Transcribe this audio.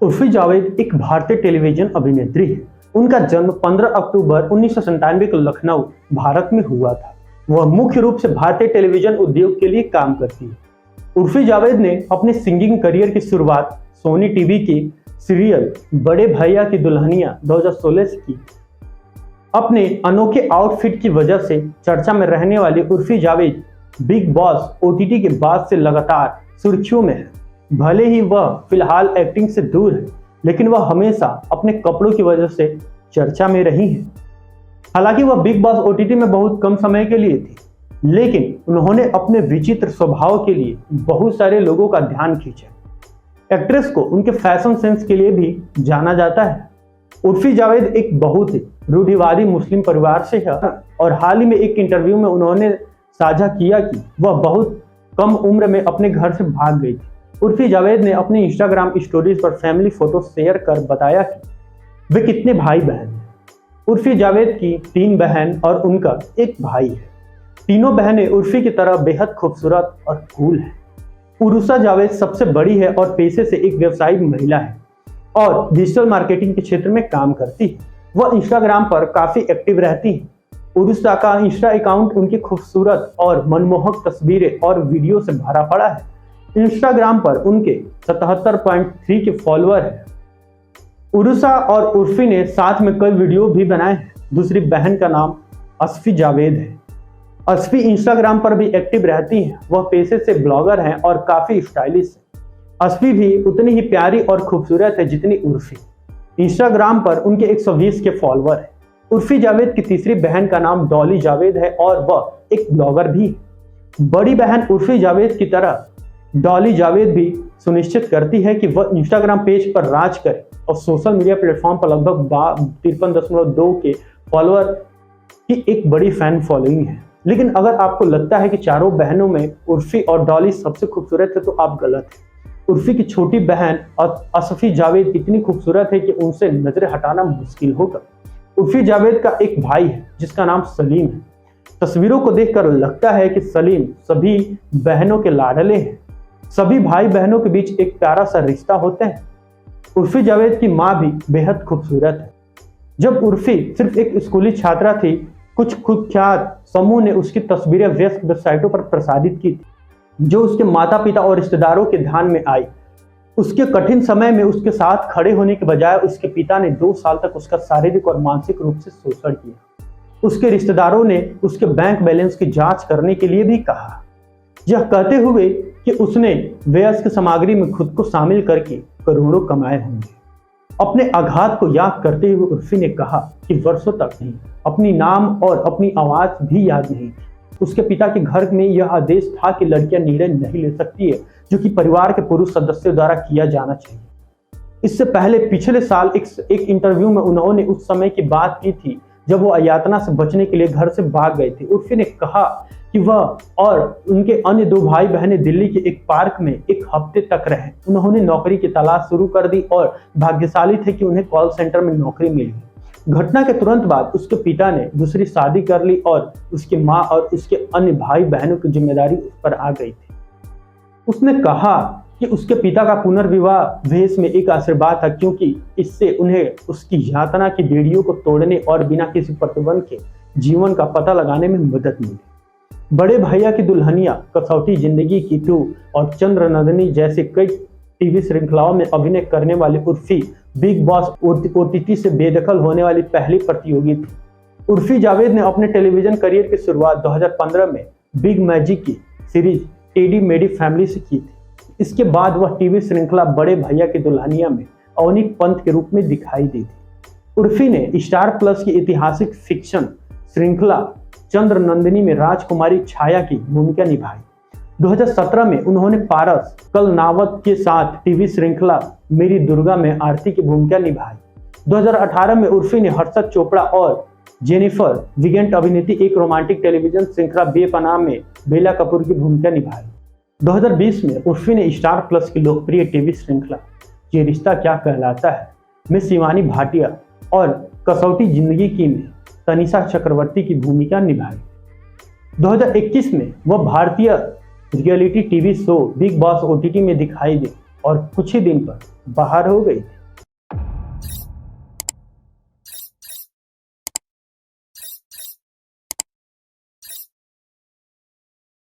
उर्फी जावेद एक भारतीय टेलीविजन अभिनेत्री है। उनका जन्म 15 अक्टूबर 1997 को लखनऊ, भारत में हुआ था। वह मुख्य रूप से भारतीय टेलीविजन उद्योग के लिए काम करती है। उर्फी जावेद ने अपने सिंगिंग करियर की शुरुआत सोनी टीवी के सीरियल बड़े भैया की दुल्हनिया 2016 से की। अपने अनोखे आउटफिट की वजह से चर्चा में रहने वाली Urfi Javed big boss OTT के बाद से लगातार सुर्खियों में है। भले ही वह फिलहाल एक्टिंग से दूर है, लेकिन वह हमेशा अपने कपड़ों की वजह से चर्चा में रही है। हालांकि वह बिग बॉस ओटीटी में बहुत कम समय के लिए थी, लेकिन उन्होंने अपने विचित्र स्वभाव के लिए बहुत सारे लोगों का ध्यान खींचा। एक्ट्रेस को उनके फैशन सेंस के लिए भी जाना जाता है। उर्फी जावेद एक बहुत ही रूढ़िवादी मुस्लिम परिवार से है और हाल ही में एक इंटरव्यू में उन्होंने साझा किया कि वह बहुत कम उम्र में अपने घर से भाग गई थी। उर्फी जावेद ने अपने इंस्टाग्राम स्टोरीज पर फैमिली फोटो शेयर कर बताया कि वे कितने भाई बहन हैं। उर्फी जावेद की 3 बहन और उनका एक भाई है। तीनों बहनें उर्फी की तरह बेहद खूबसूरत और कूल हैं। उरुसा जावेद सबसे बड़ी है और पेशे से एक व्यवसायिक महिला है और डिजिटल मार्केटिंग के क्षेत्र में काम करती है। वह इंस्टाग्राम पर काफी एक्टिव रहती है। उरुसा का इंस्टा अकाउंट उनकी खूबसूरत और मनमोहक तस्वीरें और वीडियो से भरा पड़ा है। इंस्टाग्राम पर उनके 77.3 के फॉलोअर हैं। उरुसा और उर्फी ने साथ में कई वीडियो भी बनाए हैं। दूसरी बहन का नाम असफी जावेद है। असफी इंस्टाग्राम पर भी एक्टिव रहती हैं। वह पेशे से ब्लॉगर हैं और काफी स्टाइलिश है। असफी भी उतनी ही प्यारी और खूबसूरत है जितनी उर्फी। इंस्टाग्राम पर उनके 120 के फॉलोअर हैं। उर्फी जावेद की तीसरी बहन का नाम डॉली जावेद है और वह एक ब्लॉगर भी है। बड़ी बहन उर्फी जावेद की तरह डॉली जावेद भी सुनिश्चित करती है कि वह इंस्टाग्राम पेज पर राज करे और सोशल मीडिया प्लेटफॉर्म पर लगभग 53.2 के फॉलोअर की एक बड़ी फैन फॉलोइंग है। लेकिन अगर आपको लगता है कि चारों बहनों में उर्फी और डॉली सबसे खूबसूरत है तो आप गलत हैं। उर्फी की छोटी बहन और असफी जावेद इतनी खूबसूरत है कि उनसे नजरें हटाना मुश्किल होगा। उर्फी जावेद का एक भाई है जिसका नाम सलीम है। तस्वीरों को देखकर लगता है कि सलीम सभी बहनों के लाडले हैं। सभी भाई बहनों के बीच एक प्यारा सा रिश्ता होता है। उर्फी जावेद की माँ भी बेहद खूबसूरत है। जब उर्फी सिर्फ एक स्कूली छात्रा थी, कुछ कुख्यात समूह ने उसकी तस्वीरें व्यस्त वेबसाइटों पर प्रसारित की थी, जो उसके माता पिता और रिश्तेदारों के ध्यान में आई। उसके कठिन समय में उसके साथ खड़े होने के बजाय उसके पिता ने 2 साल तक उसका शारीरिक और मानसिक रूप से शोषण किया। उसके रिश्तेदारों ने उसके बैंक बैलेंस की जांच करने के लिए भी कहा, यह कहते हुए कि उसने वयस्क सामग्री में खुद को शामिल करके करोड़ों कमाए होंगे। अपने आघात को याद करते हुए उर्फी ने कहा कि वर्षों तक नहीं अपनी नाम और अपनी आवाज भी याद नहीं थी। उसके पिता के घर में यह आदेश था कि लड़कियां निर्णय नहीं ले सकती है, जो कि परिवार के पुरुष सदस्यों द्वारा किया जाना चाहिए। इससे पहले पिछले साल एक इंटरव्यू में उन्होंने उस समय की बात की थी जब वो यातना से बचने के लिए घर से भाग गए थे। उर्फी ने कहा कि वह और उनके अन्य 2 भाई बहनें दिल्ली के एक पार्क में एक हफ्ते तक रहे। उन्होंने नौकरी की तलाश शुरू कर दी और भाग्यशाली थे कि उन्हें कॉल सेंटर में नौकरी मिल गई। घटना के तुरंत बाद उसके पिता ने दूसरी शादी कर ली और उसकी माँ और उसके अन्य भाई बहनों की जिम्मेदारी उस पर आ गई थी। उसने कहा कि उसके पिता का पुनर्विवाह वेश में एक आशीर्वाद था, क्योंकि इससे उन्हें उसकी यातना की बेड़ियों को तोड़ने और बिना किसी प्रतिबंध के जीवन का पता लगाने में मदद मिली। बड़े भैया की दुल्हनिया, कसौटी जिंदगी की 2 और चंद्र नंदिनी जैसे कई टीवी श्रृंखलाओं में अभिनय करने वाली उर्फी बिग बॉस ओटीटी से बेदखल होने वाली पहली प्रतियोगी थी। उर्फी जावेद ने अपने टेलीविजन करियर की शुरुआत 2015 में बिग मैजिक की सीरीज टेडी मेडी फैमिली से की थी। इसके बाद वह टीवी श्रृंखला बड़े भैया की दुल्हनिया में अवनीत पंत के रूप में दिखाई दी थी। उर्फी ने स्टार प्लस की ऐतिहासिक फिक्शन श्रृंखला चंद्र नंदिनी में राजकुमारी छाया की भूमिका निभाई। 2017 में उन्होंने पारस कलनावत के साथ टीवी श्रृंखला मेरी दुर्गा में आरती की भूमिका निभाई। 2018 में उर्फी ने हर्षद चोपड़ा और जेनिफर विगेंट अभिनीत एक रोमांटिक टेलीविजन श्रृंखला बेपनाह में बेला कपूर की भूमिका निभाई। 2020 में उर्फी ने स्टार प्लस की लोकप्रिय टीवी श्रृंखला ये रिश्ता क्या कहलाता है में शिवानी भाटिया और कसौटी जिंदगी की में तनिषा चक्रवर्ती की भूमिका निभाई। 2021 में वह भारतीय reality TV show big boss OTT में दिखाई दी और कुछ ही दिन पर बाहर हो गई थी।